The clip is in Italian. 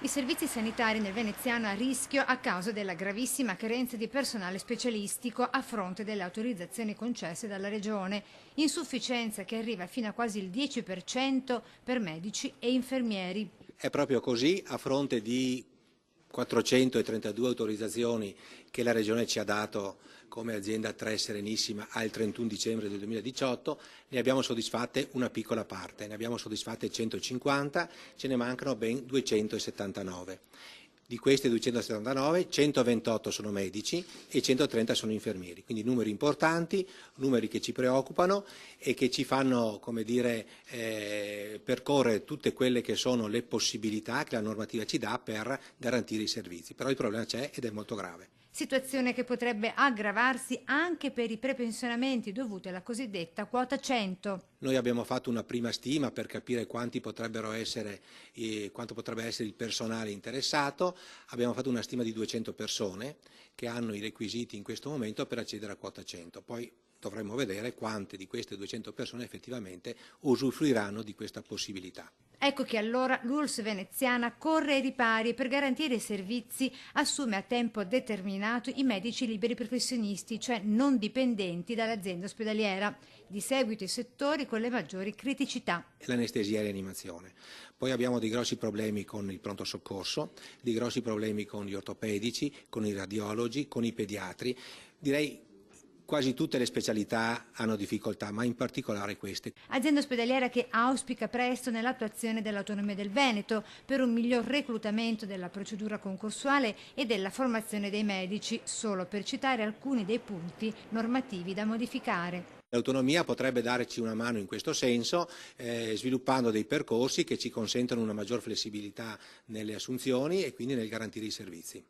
I servizi sanitari nel veneziano a rischio a causa della gravissima carenza di personale specialistico a fronte delle autorizzazioni concesse dalla Regione, insufficienza che arriva fino a quasi il 10% per medici e infermieri. È proprio così, a fronte di 432 autorizzazioni che la Regione ci ha dato come azienda 3 Serenissima al 31 dicembre del 2018, ne abbiamo soddisfatte una piccola parte, ne abbiamo soddisfatte 150, ce ne mancano ben 279. Di queste 279, 128 sono medici e 130 sono infermieri, quindi numeri importanti, numeri che ci preoccupano e che ci fanno, come dire, percorrere tutte quelle che sono le possibilità che la normativa ci dà per garantire i servizi. Però il problema c'è ed è molto grave. Situazione che potrebbe aggravarsi anche per i prepensionamenti dovuti alla cosiddetta quota 100. Noi abbiamo fatto una prima stima per capire quanto potrebbe essere il personale interessato, abbiamo fatto una stima di 200 persone che hanno i requisiti in questo momento per accedere a quota 100. Poi dovremo vedere quante di queste 200 persone effettivamente usufruiranno di questa possibilità. Ecco che allora l'ULSS veneziana corre ai ripari per garantire i servizi, assume a tempo determinato i medici liberi professionisti, cioè non dipendenti dall'azienda ospedaliera. Di seguito i settori con le maggiori criticità. L'anestesia e rianimazione. Poi abbiamo dei grossi problemi con il pronto soccorso, dei grossi problemi con gli ortopedici, con i radiologi, con i pediatri. Direi quasi tutte le specialità hanno difficoltà, ma in particolare queste. Azienda ospedaliera che auspica presto nell'attuazione dell'autonomia del Veneto per un miglior reclutamento della procedura concorsuale e della formazione dei medici, solo per citare alcuni dei punti normativi da modificare. L'autonomia potrebbe darci una mano in questo senso, sviluppando dei percorsi che ci consentono una maggior flessibilità nelle assunzioni e quindi nel garantire i servizi.